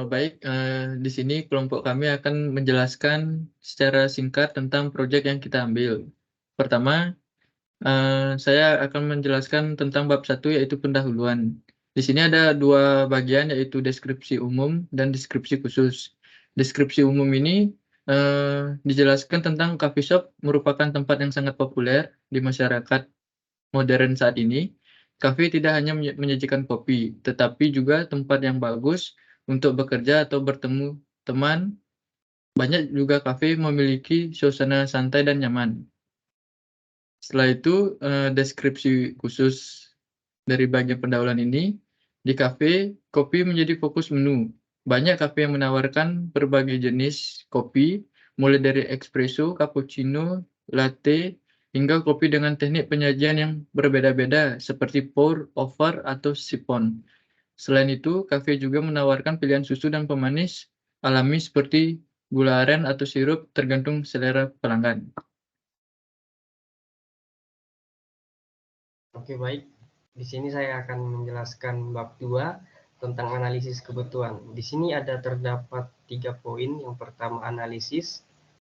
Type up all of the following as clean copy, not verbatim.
Baik, di sini kelompok kami akan menjelaskan secara singkat tentang proyek yang kita ambil. Pertama, saya akan menjelaskan tentang bab 1 yaitu pendahuluan. Di sini ada 2 bagian yaitu deskripsi umum dan deskripsi khusus. Deskripsi umum ini, dijelaskan tentang coffee shop merupakan tempat yang sangat populer di masyarakat modern saat ini. Kafe tidak hanya menyajikan kopi, tetapi juga tempat yang bagus untuk bekerja atau bertemu teman. Banyak juga kafe memiliki suasana santai dan nyaman. Setelah itu, deskripsi khusus dari bagian pendahuluan ini, di kafe, kopi menjadi fokus menu. Banyak kafe yang menawarkan berbagai jenis kopi, mulai dari espresso, cappuccino, latte, hingga kopi dengan teknik penyajian yang berbeda-beda seperti pour, over, atau siphon. Selain itu, kafe juga menawarkan pilihan susu dan pemanis alami seperti gula aren atau sirup tergantung selera pelanggan. Oke, baik. Di sini saya akan menjelaskan bab 2 tentang analisis kebutuhan. Di sini terdapat 3 poin. Yang pertama analisis,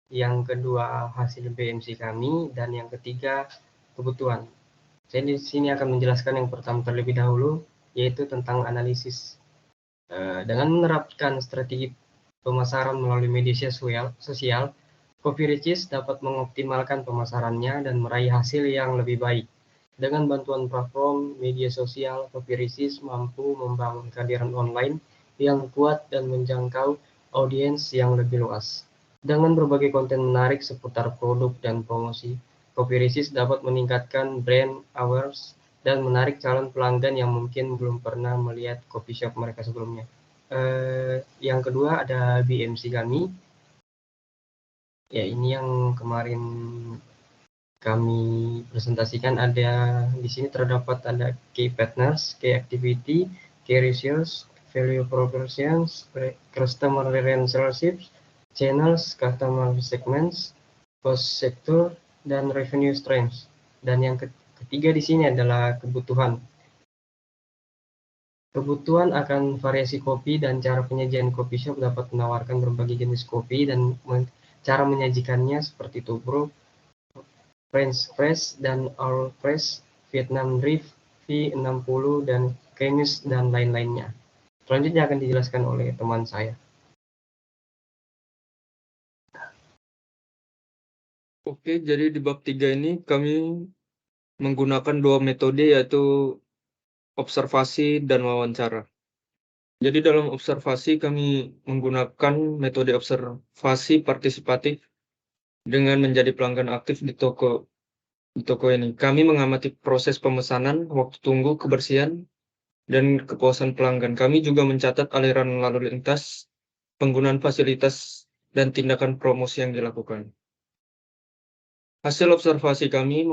yang kedua hasil BMC kami, dan yang ketiga kebutuhan. Saya di sini akan menjelaskan yang pertama terlebih dahulu, yaitu tentang analisis. Dengan menerapkan strategi pemasaran melalui media sosial, Coffee Riches dapat mengoptimalkan pemasarannya dan meraih hasil yang lebih baik. Dengan bantuan platform media sosial, Coffee Riches mampu membangun kehadiran online yang kuat dan menjangkau audiens yang lebih luas. Dengan berbagai konten menarik seputar produk dan promosi, Coffee Riches dapat meningkatkan brand awareness dan menarik calon pelanggan yang mungkin belum pernah melihat coffee shop mereka sebelumnya. Yang kedua ada BMC kami. Ya, ini yang kemarin kami presentasikan. Ada di sini terdapat ada key partners, key activity, key ratios, value propositions, customer relationships, channels, customer segments, cost sector, dan revenue streams. Dan yang ketiga di sini adalah kebutuhan. Kebutuhan akan variasi kopi dan cara penyajian coffee shop dapat menawarkan berbagai jenis kopi dan cara menyajikannya seperti tubruk, French press, dan Earl press, Vietnam drip, V60, dan Chemis, dan lain-lainnya. Selanjutnya akan dijelaskan oleh teman saya. Oke, jadi di bab 3 ini kami menggunakan 2 metode yaitu observasi dan wawancara. Jadi dalam observasi kami menggunakan metode observasi partisipatif dengan menjadi pelanggan aktif di toko ini. Kami mengamati proses pemesanan, waktu tunggu, kebersihan, dan kepuasan pelanggan. Kami juga mencatat aliran lalu lintas, penggunaan fasilitas, dan tindakan promosi yang dilakukan. Hasil observasi kami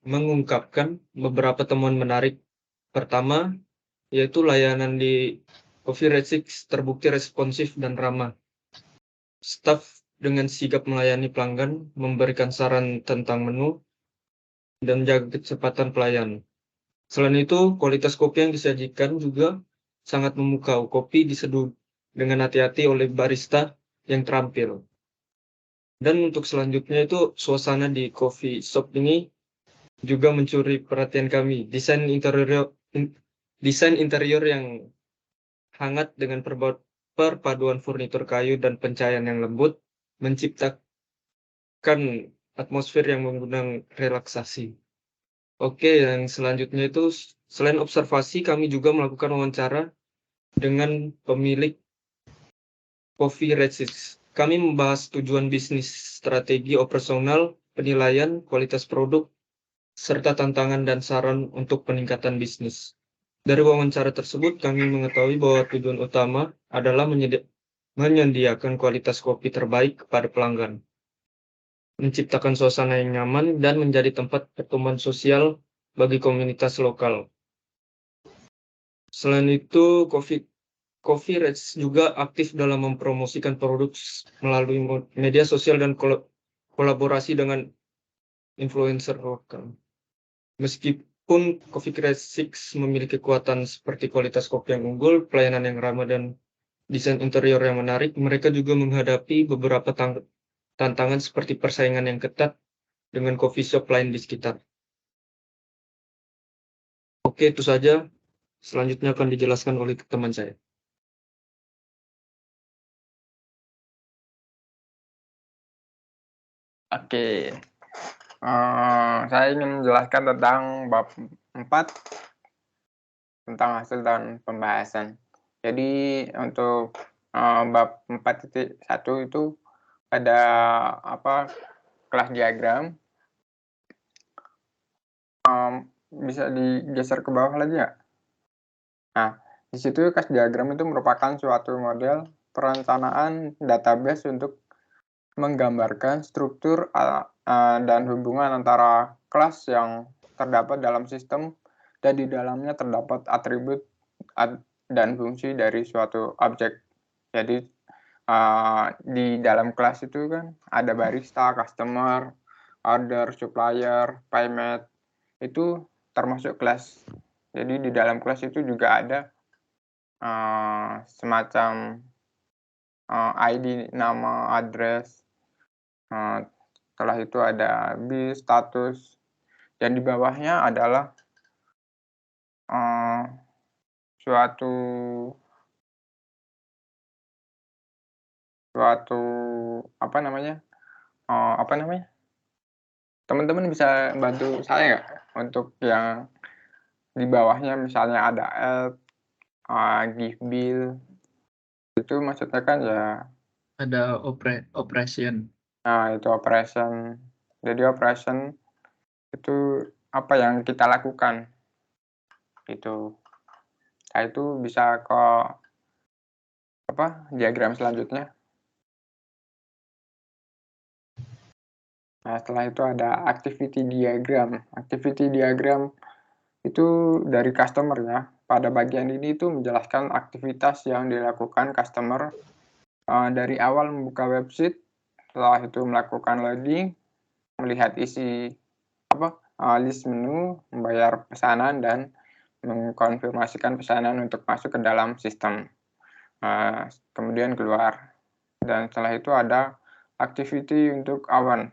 mengungkapkan beberapa temuan menarik. Pertama, yaitu layanan di Coffee Riches terbukti responsif dan ramah. Staf dengan sigap melayani pelanggan, memberikan saran tentang menu, dan jaga kecepatan pelayan. Selain itu, kualitas kopi yang disajikan juga sangat memukau. Kopi diseduh dengan hati-hati oleh barista yang terampil. Dan untuk selanjutnya itu suasana di coffee shop ini juga mencuri perhatian kami. Desain interior yang hangat dengan perpaduan furnitur kayu dan pencahayaan yang lembut menciptakan atmosfer yang mengundang relaksasi. Oke, yang selanjutnya itu selain observasi kami juga melakukan wawancara dengan pemilik Coffee Riches. Kami membahas tujuan bisnis, strategi operasional, penilaian, kualitas produk, serta tantangan dan saran untuk peningkatan bisnis. Dari wawancara tersebut, kami mengetahui bahwa tujuan utama adalah menyediakan kualitas kopi terbaik kepada pelanggan, menciptakan suasana yang nyaman, dan menjadi tempat pertemuan sosial bagi komunitas lokal. Selain itu, Coffee Riches juga aktif dalam mempromosikan produk melalui media sosial dan kolaborasi dengan influencer lokal. Meskipun Coffee Riches memiliki kekuatan seperti kualitas kopi yang unggul, pelayanan yang ramah, dan desain interior yang menarik, mereka juga menghadapi beberapa tantangan seperti persaingan yang ketat dengan coffee shop lain di sekitar. Oke, itu saja. Selanjutnya akan dijelaskan oleh teman saya. Oke, saya ingin menjelaskan tentang bab 4 tentang hasil dan pembahasan. Jadi untuk bab 4.1 itu ada kelas diagram. Bisa digeser ke bawah lagi ya? Nah, di situ kelas diagram itu merupakan suatu model perencanaan database untuk menggambarkan struktur dan hubungan antara kelas yang terdapat dalam sistem dan di dalamnya terdapat atribut dan fungsi dari suatu objek. Jadi di dalam kelas itu kan ada barista, customer, order, supplier, payment, itu termasuk kelas. Jadi di dalam kelas itu juga ada semacam ID, nama, address. Setelah itu ada bis, status, dan di bawahnya adalah suatu teman-teman bisa bantu saya nggak untuk yang di bawahnya, misalnya ada add, give bill, itu maksudnya kan ya Ada operation. Nah, itu operation. Jadi operation itu apa yang kita lakukan. Itu. Nah, itu bisa ke diagram selanjutnya. Nah, setelah itu ada activity diagram. Activity diagram itu dari customer ya. Pada bagian ini itu menjelaskan aktivitas yang dilakukan customer dari awal membuka website, setelah itu melakukan loading, melihat isi list menu, membayar pesanan, dan mengkonfirmasikan pesanan untuk masuk ke dalam sistem. Kemudian keluar. Dan setelah itu ada activity untuk awan.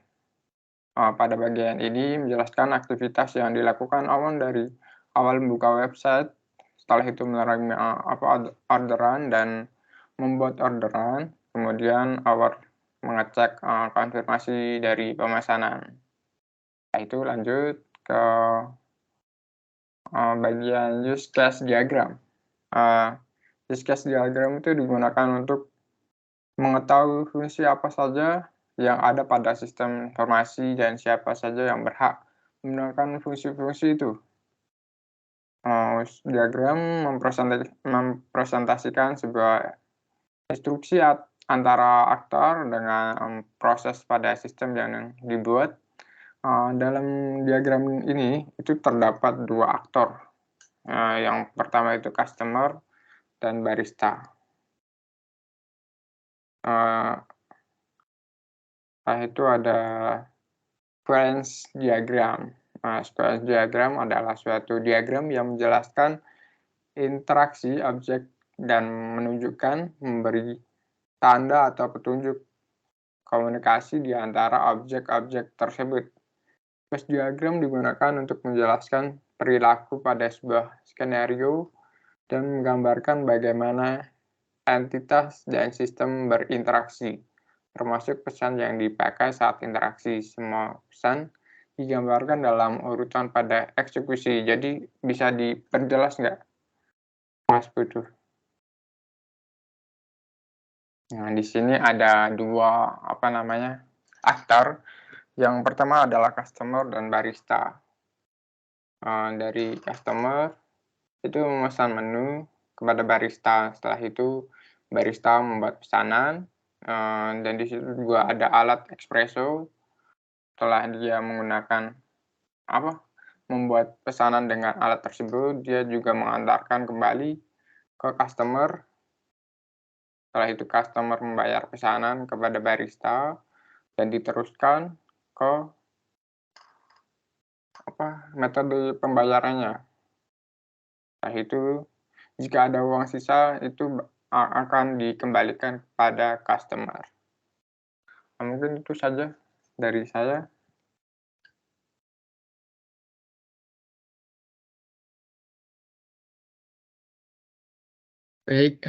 Pada bagian ini menjelaskan aktivitas yang dilakukan awan dari awal membuka website, setelah itu menerima orderan dan membuat orderan, kemudian awan mengecek konfirmasi dari pemesanan. Nah, itu lanjut ke bagian use case diagram. Use case diagram itu digunakan untuk mengetahui fungsi apa saja yang ada pada sistem informasi dan siapa saja yang berhak menggunakan fungsi-fungsi itu. Diagram mempresentasikan sebuah instruksi antara aktor dengan proses pada sistem yang dibuat. Dalam diagram ini itu terdapat dua aktor. Yang pertama itu customer dan barista. Itu ada sequence diagram. Sequence diagram adalah suatu diagram yang menjelaskan interaksi objek dan menunjukkan, memberi tanda atau petunjuk komunikasi di antara objek-objek tersebut. Sequence diagram digunakan untuk menjelaskan perilaku pada sebuah skenario dan menggambarkan bagaimana entitas dan sistem berinteraksi, termasuk pesan yang dipakai saat interaksi. Semua pesan digambarkan dalam urutan pada eksekusi. Jadi bisa diperjelas nggak, Mas Putu? Nah, di sini ada dua aktor. Yang pertama adalah customer dan barista. Dari customer itu memesan menu kepada barista. Setelah itu barista membuat pesanan, dan di situ juga ada alat espresso. Setelah dia menggunakan membuat pesanan dengan alat tersebut, dia juga mengantarkan kembali ke customer. Setelah itu customer membayar pesanan kepada barista dan diteruskan ke metode pembayarannya. Setelah itu jika ada uang sisa itu akan dikembalikan kepada customer. Nah, mungkin itu saja dari saya. Baik,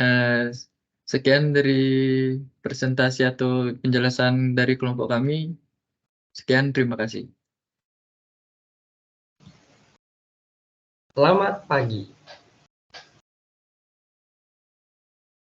sekian dari presentasi atau penjelasan dari kelompok kami. Sekian, terima kasih. Selamat pagi.